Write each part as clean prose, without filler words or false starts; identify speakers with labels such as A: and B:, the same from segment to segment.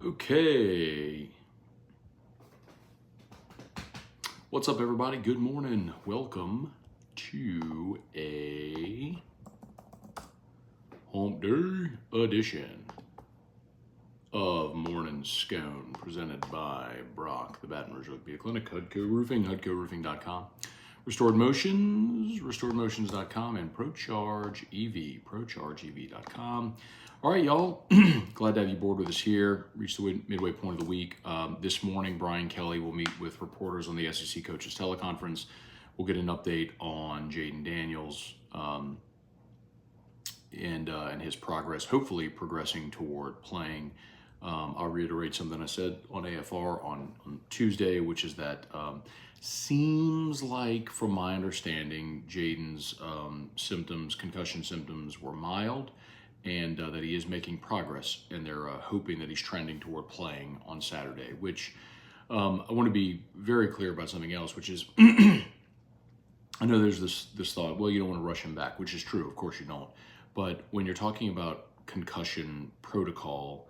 A: Okay. What's up, everybody? Good morning. Welcome to a hump day edition of Morning Scone, presented by Brock, the Baton Rouge Rugby Clinic, Hudco Roofing, HudcoRoofing.com, Restored Motions, RestoredMotions.com, and ProCharge EV, ProChargeEV.com. All right, y'all. Glad to have you aboard with us here. Reached the midway point of the week. This morning, Brian Kelly will meet with reporters on the SEC Coaches Teleconference. We'll get an update on Jaden Daniels and his progress, hopefully progressing toward playing. I'll reiterate something I said on AFR on Tuesday, which is that seems like, from my understanding, Jaden's concussion symptoms were mild, and that he is making progress, and they're hoping that he's trending toward playing on Saturday, which I want to be very clear about something else, which is I know there's this thought, well, you don't want to rush him back, which is true. Of course you don't. But when you're talking about concussion protocol,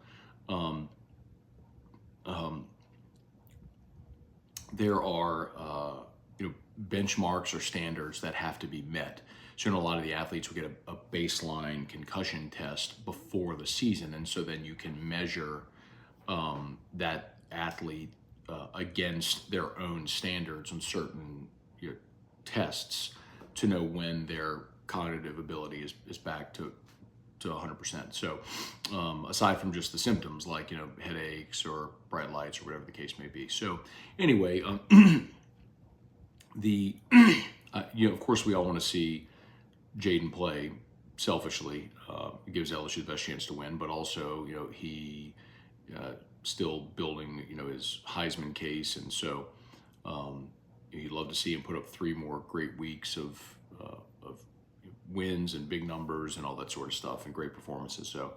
A: there are benchmarks or standards that have to be met. So a lot of the athletes will get a baseline concussion test before the season, and so then you can measure that athlete against their own standards on certain tests to know when their cognitive ability is back to 100%. So aside from just the symptoms like headaches or bright lights or whatever the case may be. So anyway, of course we all want to see Jaden play selfishly. It gives LSU the best chance to win, but also he still building his Heisman case, and so you'd love to see him put up 3 more great weeks of wins and big numbers and all that sort of stuff and great performances. So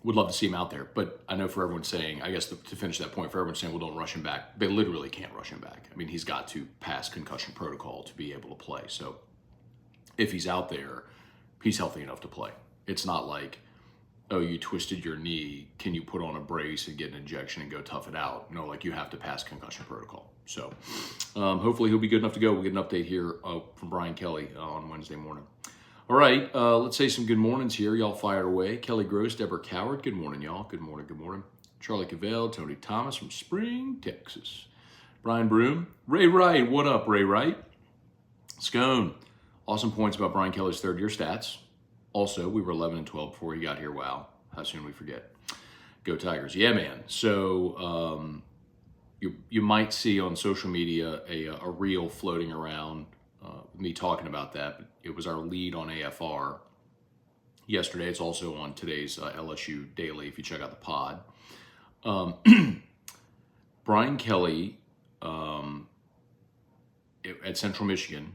A: would love to see him out there. But I know for everyone saying, I guess to finish that point, for everyone saying, well, don't rush him back, they literally can't rush him back. I mean, he's got to pass concussion protocol to be able to play. So if he's out there, he's healthy enough to play. It's not like, oh, you twisted your knee, can you put on a brace and get an injection and go tough it out? No, like you have to pass concussion protocol. So hopefully he'll be good enough to go. We'll get an update here from Brian Kelly on Wednesday morning. All right, let's say some good mornings here. Y'all fired away. Kelly Gross, Deborah Coward. Good morning, y'all. Good morning, good morning. Charlie Cavell, Tony Thomas from Spring, Texas. Brian Broom. Ray Wright. What up, Ray Wright? Scone. Awesome points about Brian Kelly's third-year stats. Also, we were 11 and 12 before he got here. Wow, how soon we forget. Go Tigers. Yeah, man. So you might see on social media a reel floating around with me talking about that. It was our lead on AFR yesterday. It's also on today's LSU Daily if you check out the pod. Brian Kelly at Central Michigan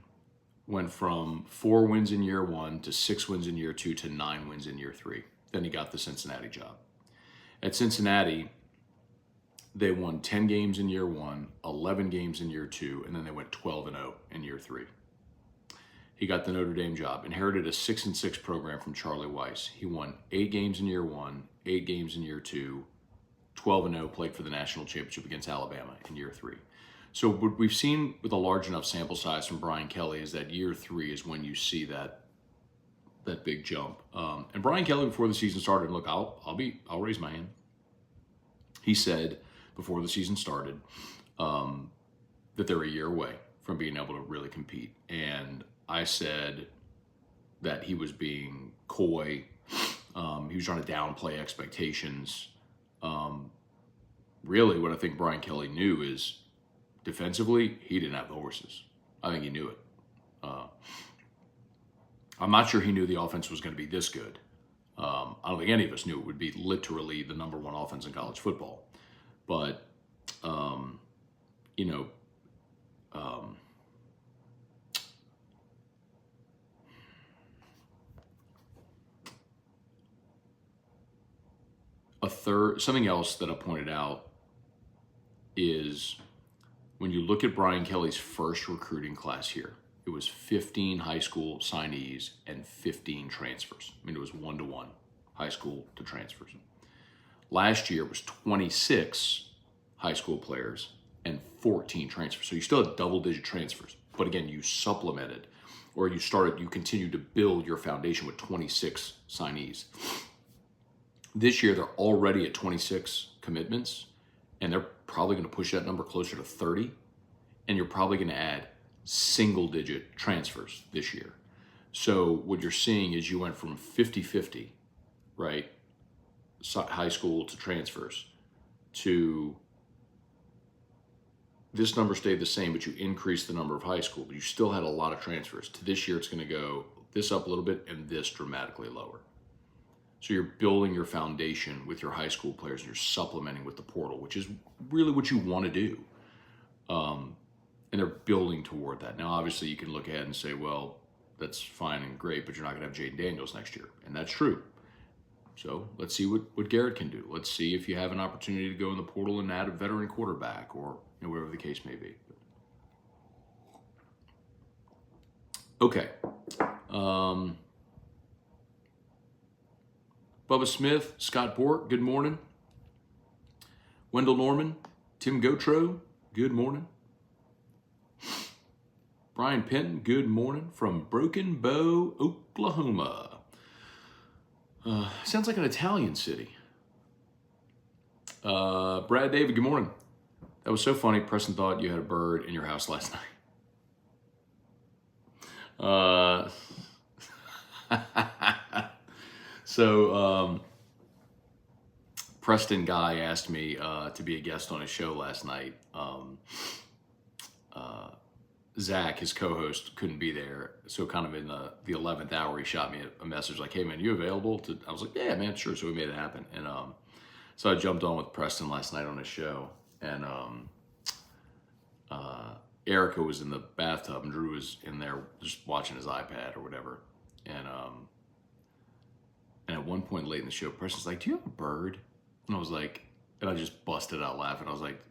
A: went from 4 wins in year 1 to 6 wins in year 2 to 9 wins in year 3. Then he got the Cincinnati job. At Cincinnati, they won 10 games in year 1, 11 games in year 2, and then they went 12-0 in year 3. He got the Notre Dame job, inherited a 6-6 program from Charlie Weiss. He won 8 games in year 1, 8 games in year 2, 12-0, played for the national championship against Alabama in year 3. So what we've seen with a large enough sample size from Brian Kelly is that year 3 is when you see that big jump. And Brian Kelly, before the season started, and look, I'll raise my hand. He said before the season started that they're a year away from being able to really compete. And I said that he was being coy. He was trying to downplay expectations. Really, what I think Brian Kelly knew is defensively, he didn't have the horses. I think he knew it. I'm not sure he knew the offense was going to be this good. I don't think any of us knew it would be literally the number 1 offense in college football. But, something else that I pointed out is when you look at Brian Kelly's first recruiting class here, it was 15 high school signees and 15 transfers. I mean, it was 1-to-1 high school to transfers. Last year it was 26 high school players and 14 transfers. So you still had double-digit transfers. But again, you supplemented, or you continued to build your foundation with 26 signees. This year, they're already at 26 commitments, and they're probably going to push that number closer to 30, and you're probably going to add single-digit transfers this year. So what you're seeing is you went from 50-50, right, high school to transfers, to this number stayed the same, but you increased the number of high school, but you still had a lot of transfers. To this year, it's going to go this up a little bit and this dramatically lower. So you're building your foundation with your high school players, and you're supplementing with the portal, which is really what you want to do. And they're building toward that. Now, obviously, you can look ahead and say, well, that's fine and great, but you're not going to have Jaden Daniels next year. And that's true. So let's see what Garrett can do. Let's see if you have an opportunity to go in the portal and add a veteran quarterback, or whatever the case may be. Okay. Bubba Smith, Scott Bork, good morning. Wendell Norman, Tim Gotro, good morning. Brian Penton, good morning from Broken Bow, Oklahoma. Sounds like an Italian city. Brad David, good morning. That was so funny. Preston thought you had a bird in your house last night. So Preston Guy asked me to be a guest on his show last night. Zach, his co-host, couldn't be there. So kind of in the 11th hour, he shot me a message like, hey, man, you available? I was like, yeah, man, sure. So we made it happen. And so I jumped on with Preston last night on his show. And Erica was in the bathtub and Drew was in there just watching his iPad or whatever. And at one point late in the show, Preston's like, do you have a bird? And I was like, and I just busted out laughing. I was like,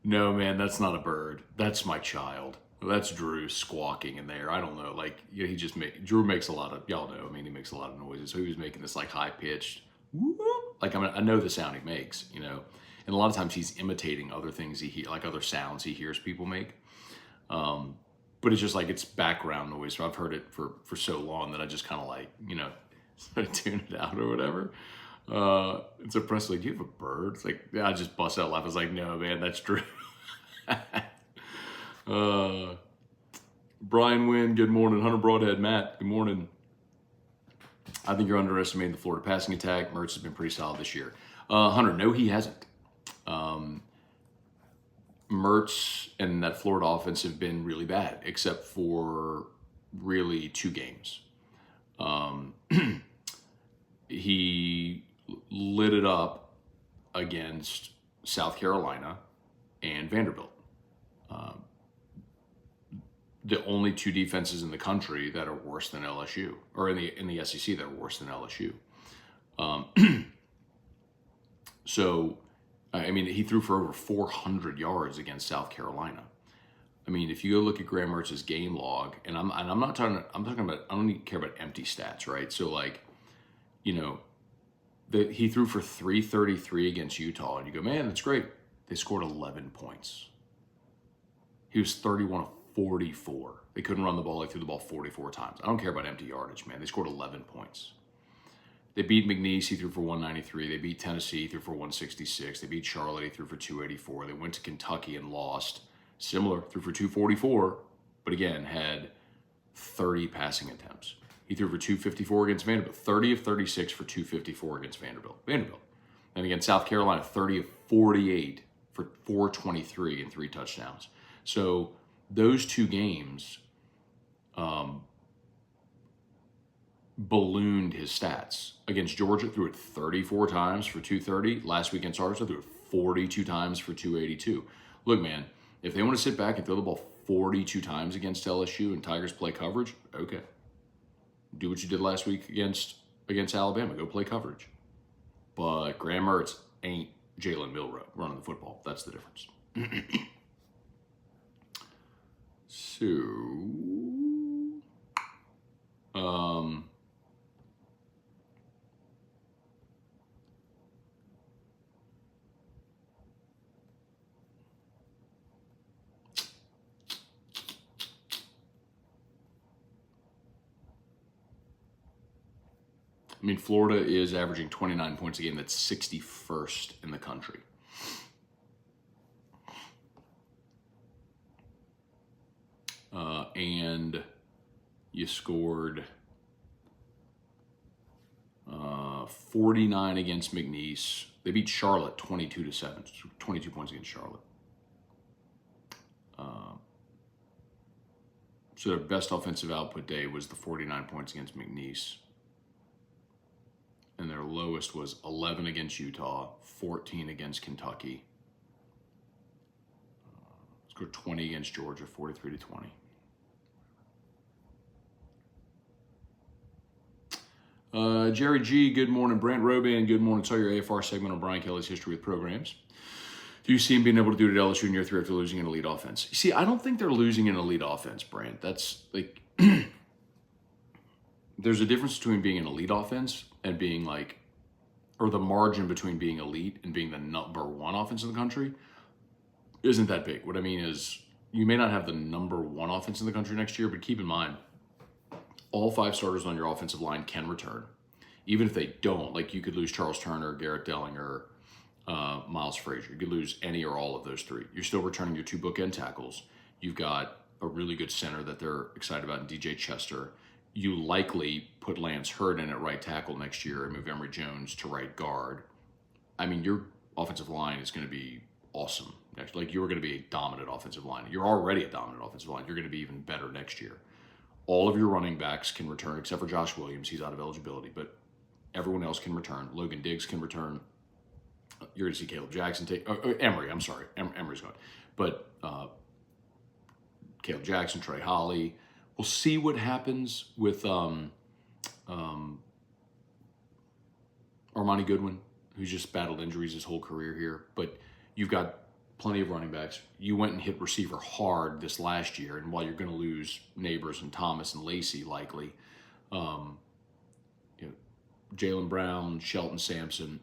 A: no, man, that's not a bird. That's my child. That's Drew squawking in there. I don't know. Like, you know, Drew makes a lot of, y'all know, I mean, he makes a lot of noises. So he was making this like high pitched, like, I know the sound he makes, you know. And a lot of times he's imitating other things he hears, like other sounds he hears people make. But it's just like, it's background noise. So I've heard it for so long that I just kind of like, you know, sort of tune it out or whatever. And so Presley, do you have a bird? It's like, yeah, I just bust out laughing. I was like, no, man, that's Drew. Brian Wynn, good morning. Hunter Broadhead, Matt, good morning. I think you're underestimating the Florida passing attack. Mertz has been pretty solid this year. Hunter, no, he hasn't. Mertz and that Florida offense have been really bad, except for really 2 games. He lit it up against South Carolina and Vanderbilt. The only 2 defenses in the country that are worse than LSU, or in the SEC that are worse than LSU. So, I mean, he threw for over 400 yards against South Carolina. I mean, if you go look at Graham Mertz's game log, and I'm talking about, I don't even care about empty stats, right? So like, you know, he threw for 333 against Utah, and you go, man, that's great. They scored 11 points. He was 31 of 44. They couldn't run the ball. They threw the ball 44 times. I don't care about empty yardage, man. They scored 11 points. They beat McNeese. He threw for 193. They beat Tennessee. He threw for 166. They beat Charlotte. He threw for 284. They went to Kentucky and lost. Similar, threw for 244, but again, had 30 passing attempts. He threw for 254 against Vanderbilt. 30 of 36 for 254 against Vanderbilt. And against South Carolina, 30 of 48 for 423 and 3 touchdowns. So those 2 games ballooned his stats. Against Georgia, threw it 34 times for 230. Last week against Arkansas, threw it 42 times for 282. Look, man, if they want to sit back and throw the ball 42 times against LSU and Tigers play coverage, okay. Do what you did last week against Alabama. Go play coverage. But Graham Mertz ain't Jalen Milroe running the football. That's the difference. So, I mean, Florida is averaging 29 points a game. That's 61st in the country. And you scored 49 against McNeese. They beat Charlotte 22-7, 22 points against Charlotte. So their best offensive output day was the 49 points against McNeese. And their lowest was 11 against Utah, 14 against Kentucky. Scored 20 against Georgia, 43-20. Jerry G, good morning. Brant Roban, good morning. Saw your AFR segment on Brian Kelly's history with programs. Do you see him being able to do it at LSU in year 3 after losing an elite offense? You see, I don't think they're losing an elite offense, Brant. That's like, there's a difference between being an elite offense and being like, or the margin between being elite and being the number 1 offense in the country isn't that big. What I mean is, you may not have the number 1 offense in the country next year, but keep in mind, all 5 starters on your offensive line can return. Even if they don't, like you could lose Charles Turner, Garrett Dellinger, Miles Frazier. You could lose any or all of those 3. You're still returning your 2 bookend tackles. You've got a really good center that they're excited about in DJ Chester. You likely put Lance Hurd in at right tackle next year and move Emory Jones to right guard. I mean, your offensive line is going to be awesome. Like, you're going to be a dominant offensive line. You're already a dominant offensive line. You're going to be even better next year. All of your running backs can return, except for Josh Williams. He's out of eligibility, but everyone else can return. Logan Diggs can return. You're going to see Caleb Jackson take Emory. I'm sorry, Emory's gone, but Caleb Jackson, Trey Holly. We'll see what happens with Armani Goodwin, who's just battled injuries his whole career here. But you've got plenty of running backs. You went and hit receiver hard this last year, and while you're going to lose Neighbors and Thomas and Lacey likely, Jaylen Brown, Shelton Sampson,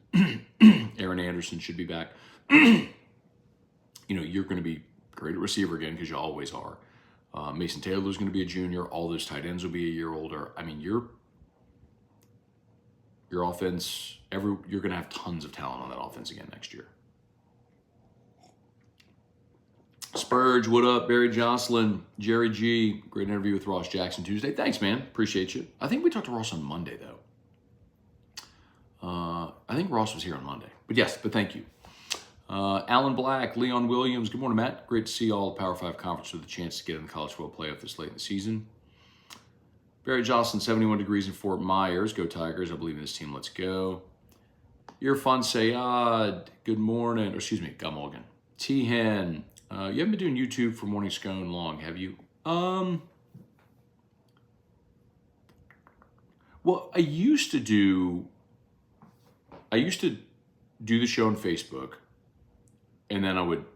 A: Aaron Anderson should be back. You're going to be great at receiver again because you always are. Mason Taylor's going to be a junior. All those tight ends will be a year older. I mean, your offense, you're going to have tons of talent on that offense again next year. Spurge, what up? Barry Jocelyn, Jerry G. Great interview with Ross Jackson Tuesday. Thanks, man. Appreciate you. I think we talked to Ross on Monday, though. I think Ross was here on Monday. But thank you. Alan Black, Leon Williams. Good morning, Matt. Great to see all the Power 5 conference with a chance to get in the college football playoff this late in the season. Barry Jocelyn, 71 degrees in Fort Myers. Go Tigers. I believe in this team. Let's go. Irfan Sayad. Good morning. Gumulgan. T-Hen. You haven't been doing YouTube for Morning Scone long, have you? Well, I used to do the show on Facebook, and then I would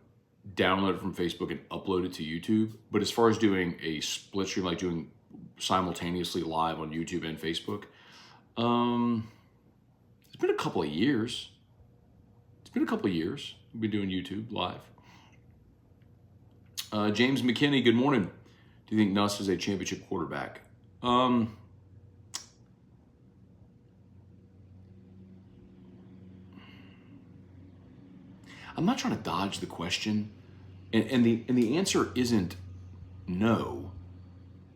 A: download it from Facebook and upload it to YouTube. But as far as doing a split stream, like doing simultaneously live on YouTube and Facebook, it's been a couple of years. We've been doing YouTube live. James McKinney, good morning. Do you think Nuss is a championship quarterback? I'm not trying to dodge the question, and the answer isn't no,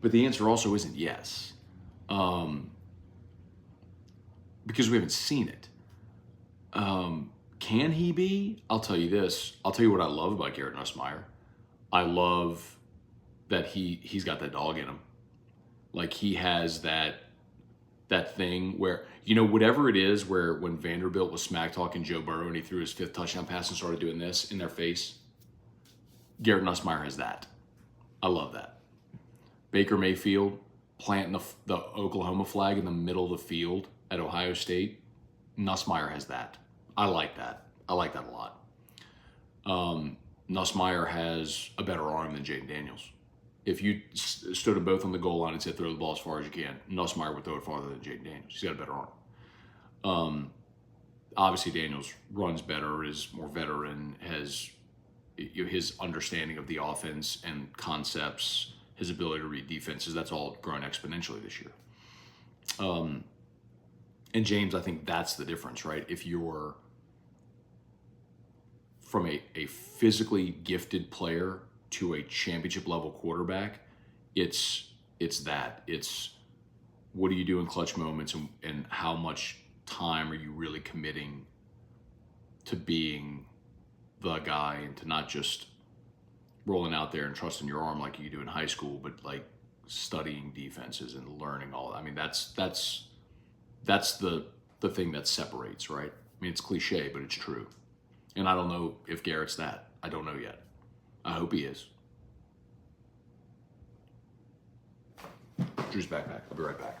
A: but the answer also isn't yes, because we haven't seen it. Can he be? I'll tell you this. I'll tell you what I love about Garrett Nussmeier. I love that he's got that dog in him. Like, he has that thing where, whatever it is, where when Vanderbilt was smack talking Joe Burrow and he threw his 5th touchdown pass and started doing this in their face, Garrett Nussmeier has that. I love that. Baker Mayfield planting the Oklahoma flag in the middle of the field at Ohio State, Nussmeier has that. I like that. I like that a lot. Nussmeier has a better arm than Jaden Daniels. If you stood them both on the goal line and said throw the ball as far as you can, Nussmeier would throw it farther than Jaden Daniels. He's got a better arm. Obviously, Daniels runs better, is more veteran, has his understanding of the offense and concepts, his ability to read defenses. That's all grown exponentially this year. And And James, I think that's the difference, right? If you're from a physically gifted player to a championship level quarterback, it's that. It's what do you do in clutch moments, and how much time are you really committing to being the guy, and to not just rolling out there and trusting your arm like you do in high school, but like studying defenses and learning all that. I mean, that's the thing that separates, right? I mean, it's cliche, but it's true. And I don't know if Garrett's that. I don't know yet. I hope he is. Drew's backpack. I'll be right back.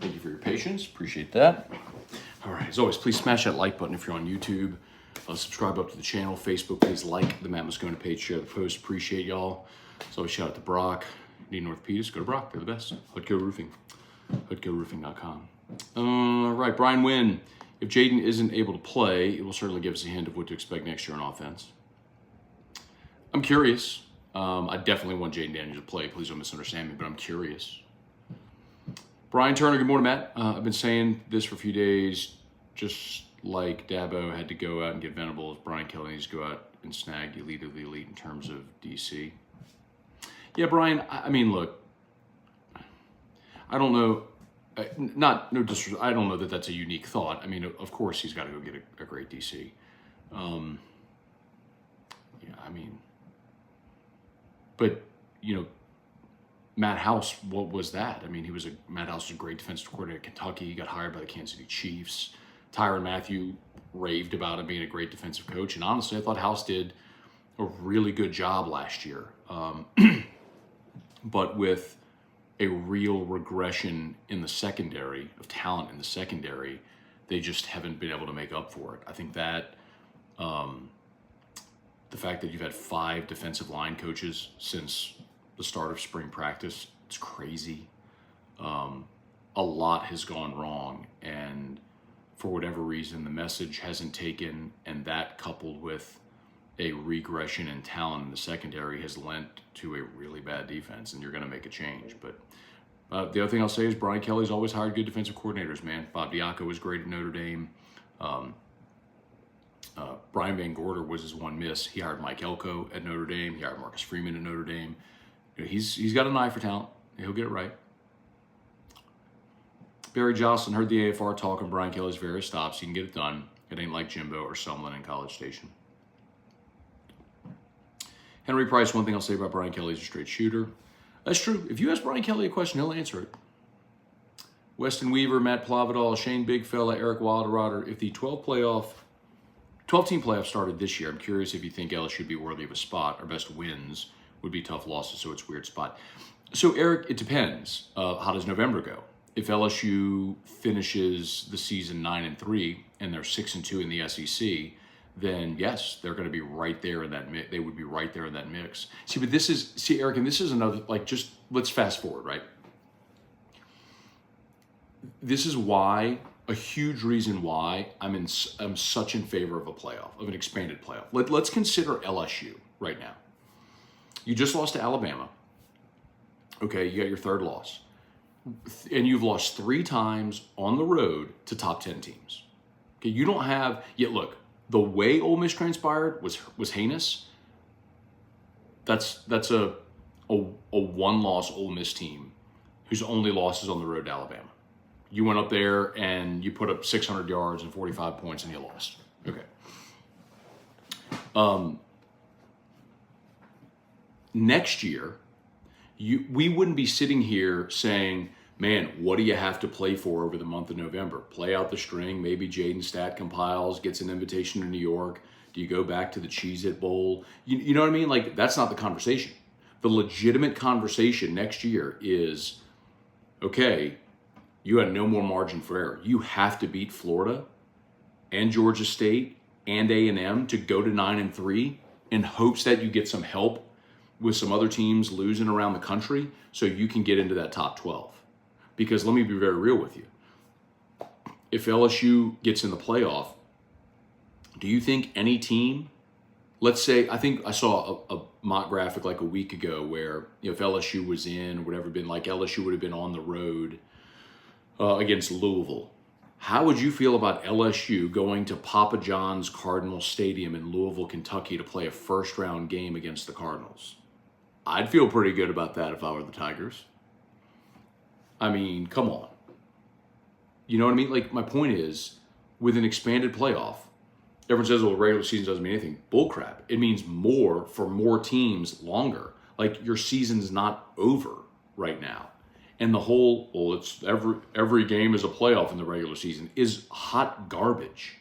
A: Thank you for your patience. Appreciate that. All right. As always, please smash that like button if you're on YouTube. Subscribe up to the channel. Facebook, please like the Matt Moscone page. Share the post. Appreciate y'all. As always, shout out to Brock. Need an orthopedist? Go to Brock. They're the best. Hudco Roofing. HudcoRoofing.com. All right. Brian Wynn. If Jaden isn't able to play, it will certainly give us a hint of what to expect next year on offense. I'm curious. I definitely want Jaden Daniels to play. Please don't misunderstand me, but I'm curious. Brian Turner, good morning, Matt. I've been saying this for a few days. Just like Dabo had to go out and get Venables, Brian Kelly needs to go out and snag elite of the elite in terms of DC. Yeah, Brian, I mean, look, I don't know. No disrespect. I don't know that that's a unique thought. I mean, of course he's got to go get a great DC. Yeah, I mean, but, you know, Matt House, what was that? I mean, Matt House was a great defensive coordinator at Kentucky. He got hired by the Kansas City Chiefs. Tyrann Mathieu raved about him being a great defensive coach. And honestly, I thought House did a really good job last year. But with a real regression in the secondary, of talent in the secondary, they just haven't been able to make up for it. I think that the fact that you've had 5 defensive line coaches since the start of spring practice, it's crazy. A lot has gone wrong, and for whatever reason, the message hasn't taken, and that coupled with a regression in talent in the secondary has lent to a really bad defense, and you're going to make a change. But the other thing I'll say is Brian Kelly's always hired good defensive coordinators, man. Bob Diaco was great at Notre Dame. Brian Van Gorder was his one miss. He hired Mike Elko at Notre Dame. He hired Marcus Freeman at Notre Dame. You know, he's got an eye for talent. He'll get it right. Barry Jocelyn heard the AFR talk on Brian Kelly's various stops. He can get it done. It ain't like Jimbo or Sumlin in College Station. Henry Price, one thing I'll say about Brian Kelly is a straight shooter. That's true. If you ask Brian Kelly a question, he'll answer it. Weston Weaver, Matt Plavidal, Shane Bigfella, Eric Wilderrotter. If the 12-team playoff started this year, I'm curious if you think LSU should be worthy of a spot. Our best wins would be tough losses, so it's a weird spot. So, Eric, it depends. How does November go? If LSU finishes the season 9-3 and they're 6-2 in the SEC, then yes, they're going to be right there in that mix. They would be right there in that mix. See, Eric, and this is another, like, just let's fast forward, right? This is why a huge reason why I'm such in favor of a playoff, of an expanded playoff. Let's consider LSU right now. You just lost to Alabama. Okay, you got your third loss. And you've lost 3 times on the road to top 10 teams. Okay, you don't have, yet look, the way Ole Miss transpired was heinous. That's a one-loss Ole Miss team whose only loss is on the road to Alabama. You went up there and you put up 600 yards and 45 points and you lost. Okay. Next year, we wouldn't be sitting here saying, man, what do you have to play for over the month of November? Play out the string. Maybe Jaden Stat compiles, gets an invitation to New York. Do you go back to the Cheez-It Bowl? You know what I mean? Like, that's not the conversation. The legitimate conversation next year is, okay, you had no more margin for error. You have to beat Florida and Georgia State and A&M to go to 9-3 in hopes that you get some help with some other teams losing around the country so you can get into that top 12. Because let me be very real with you. If LSU gets in the playoff, do you think any team, let's say, I think I saw a mock graphic like a week ago where, you know, if LSU was in or whatever, been like LSU would have been on the road against Louisville. How would you feel about LSU going to Papa John's Cardinal Stadium in Louisville, Kentucky to play a first-round game against the Cardinals? I'd feel pretty good about that if I were the Tigers. I mean, come on. You know what I mean? Like, my point is, with an expanded playoff, everyone says, well, regular season doesn't mean anything. Bullcrap. It means more for more teams longer. Like, your season's not over right now. And the whole, well, it's every game is a playoff in the regular season is hot garbage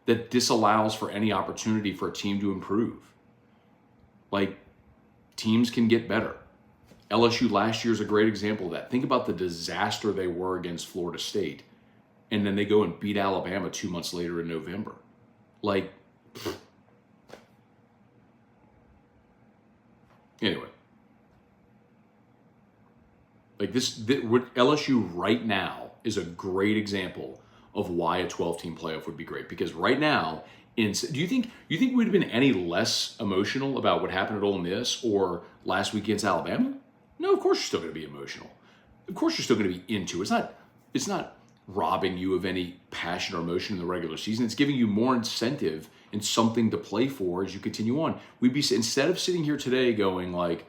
A: that disallows for any opportunity for a team to improve. Like, teams can get better. LSU last year is a great example of that. Think about the disaster they were against Florida State, and then they go and beat Alabama 2 months later in November. Like, anyway. Like what LSU right now is a great example of why a 12-team playoff would be great. Because right now, do you think we'd have been any less emotional about what happened at Ole Miss or last week against Alabama? No, of course you're still going to be emotional. Of course you're still going to be into it. It's not robbing you of any passion or emotion in the regular season. It's giving you more incentive and something to play for as you continue on. Instead of sitting here today going like,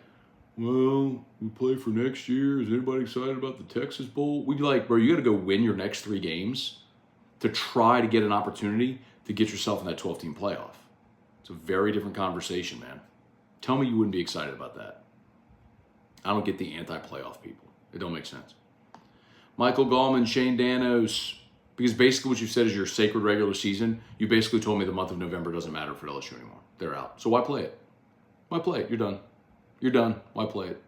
A: well, we play for next year. Is anybody excited about the Texas Bowl? We'd be like, bro, you got to go win your next 3 games to try to get an opportunity to get yourself in that 12-team playoff. It's a very different conversation, man. Tell me you wouldn't be excited about that. I don't get the anti-playoff people. It don't make sense. Michael Gallman, Shane Danos, because basically what you said is your sacred regular season. You basically told me the month of November doesn't matter for LSU anymore. They're out. So why play it? Why play it? You're done. You're done. Why play it?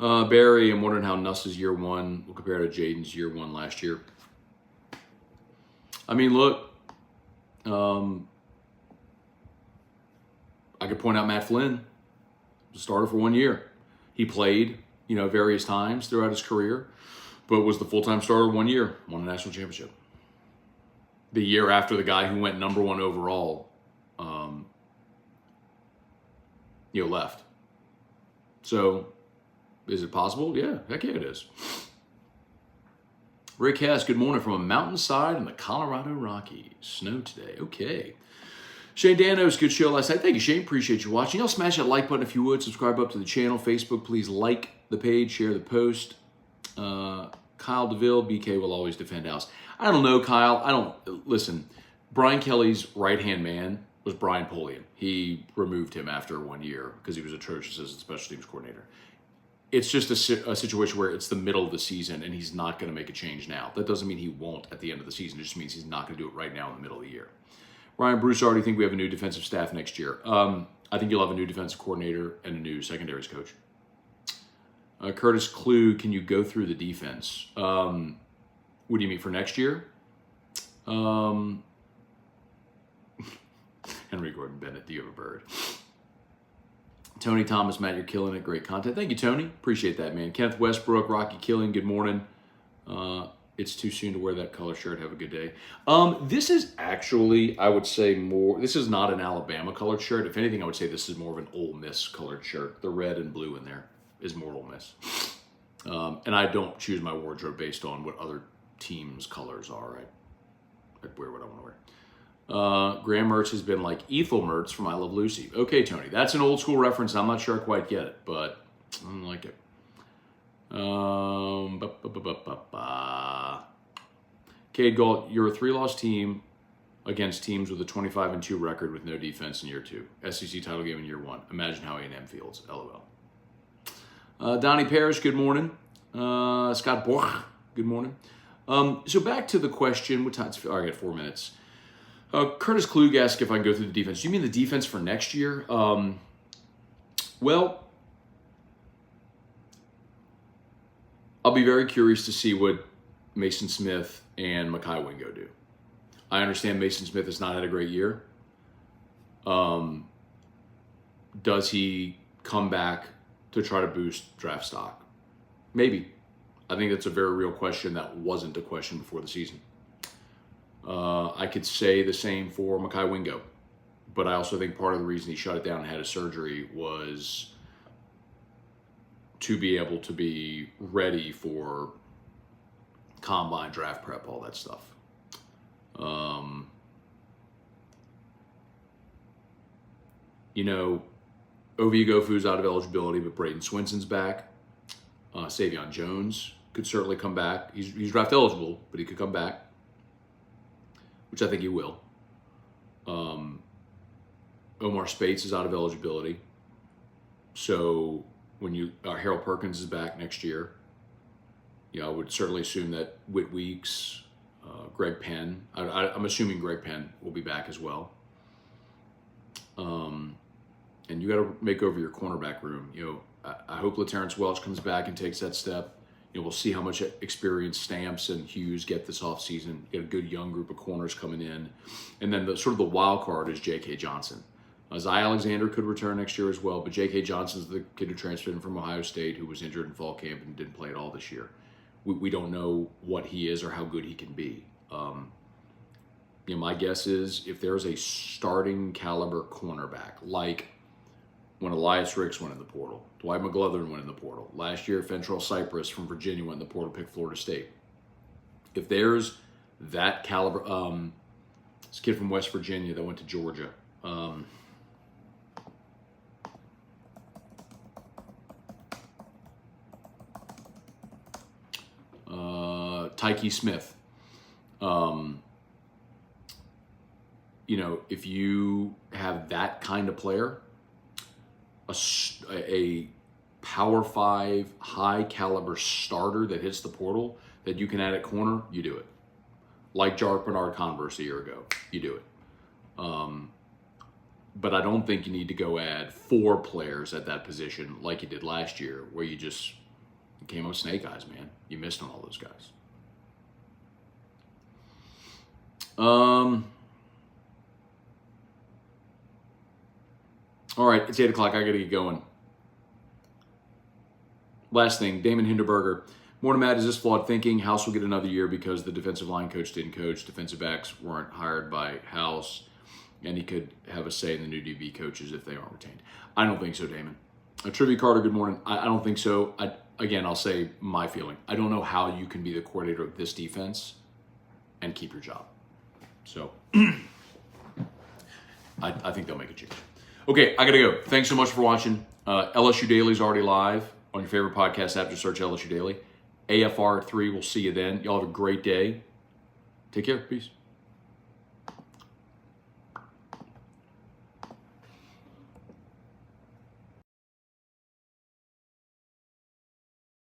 A: Barry, I'm wondering how Nuss's year 1 will compare to Jaden's year 1 last year. I mean, look, I could point out Matt Flynn, was a starter for 1 year. He played, various times throughout his career, but was the full-time starter 1 year, won a national championship. The year after the guy who went number 1 overall, left. So, is it possible? Yeah, heck yeah, it is. Rick Hess, good morning from a mountainside in the Colorado Rockies. Snow today. Okay. Shane Danos, good show last night. Thank you, Shane. Appreciate you watching. Y'all smash that like button if you would. Subscribe up to the channel. Facebook, please like the page, share the post. Kyle DeVille, BK will always defend house. I don't know, Kyle. Listen, Brian Kelly's right-hand man was Brian Polian. He removed him after 1 year because he was atrocious as a special teams coordinator. It's just a situation where it's the middle of the season and he's not going to make a change now. That doesn't mean he won't at the end of the season. It just means he's not going to do it right now in the middle of the year. Ryan Broussard, do you think we have a new defensive staff next year? I think you'll have a new defensive coordinator and a new secondaries coach. Curtis Clue, can you go through the defense? What do you mean for next year? Henry Gordon Bennett, do you have a bird? Tony Thomas, Matt, you're killing it. Great content. Thank you, Tony. Appreciate that, man. Kenneth Westbrook, Rocky Killing, good morning. It's too soon to wear that color shirt. Have a good day. This is actually, I would say this is not an Alabama colored shirt. If anything, I would say this is more of an Ole Miss colored shirt. The red and blue in there is more Ole Miss. And I don't choose my wardrobe based on what other teams' colors are. I'd wear what I want to wear. Graham Mertz has been like Ethel Mertz from I Love Lucy. Okay, Tony, that's an old school reference. I'm not sure I quite get it, but I don't like it. Cade Galt, you're a 3-loss team against teams with a 25-2 record with no defense in year 2. SEC title game in year 1. Imagine how A&M feels. LOL. Donnie Parrish, good morning. Scott Borch, good morning. So back to the question. What time? I got 4 minutes. Curtis Klug asked if I can go through the defense. Do you mean the defense for next year? Well, I'll be very curious to see what Mason Smith and Mekhi Wingo do. I understand Mason Smith has not had a great year. Does he come back to try to boost draft stock? Maybe. I think that's a very real question that wasn't a question before the season. I could say the same for Mekhi Wingo, but I also think part of the reason he shut it down and had a surgery was to be able to be ready for combine, draft prep, all that stuff. Ovie Gofu's out of eligibility, but Braden Swinson's back. Savion Jones could certainly come back. He's draft eligible, but he could come back, which I think he will. Omar Spates is out of eligibility. So when Harold Perkins is back next year, I would certainly assume that Whit Weeks, Greg Penn, I'm assuming Greg Penn will be back as well. And you got to make over your cornerback room. I hope LaTerrence Welch comes back and takes that step. We'll see how much experience Stamps and Hughes get this offseason. Get a good young group of corners coming in. And then the wild card is J.K. Johnson. Zy Alexander could return next year as well, but J.K. Johnson's the kid who transferred in from Ohio State who was injured in fall camp and didn't play at all this year. We don't know what he is or how good he can be. My guess is if there's a starting caliber cornerback, like when Elias Ricks went in the portal, Dwight McGlothern went in the portal. Last year, Fentrell Cypress from Virginia went in the portal, picked Florida State. If there's that caliber, this kid from West Virginia that went to Georgia, Tyke Smith. If you have that kind of player, a Power 5 high caliber starter that hits the portal that you can add at corner, you do it. Like Jarek Bernard Converse a year ago, you do it. But I don't think you need to go add 4 players at that position like you did last year, where you came up with snake eyes, man. You missed on all those guys. All right, it's 8 o'clock. I got to get going. Last thing, Damon Hinderberger. Morning, Matt, is this flawed thinking? House will get another year because the defensive line coach didn't coach. Defensive backs weren't hired by House, and he could have a say in the new DB coaches if they aren't retained. I don't think so, Damon. Trivia Carter, good morning. I don't think so. I'll say my feeling. I don't know how you can be the coordinator of this defense and keep your job. So I think they'll make a change. Okay, I got to go. Thanks so much for watching. LSU Daily is already live on your favorite podcast app. Just search LSU Daily. AFR 3, we'll see you then. Y'all have a great day. Take care. Peace.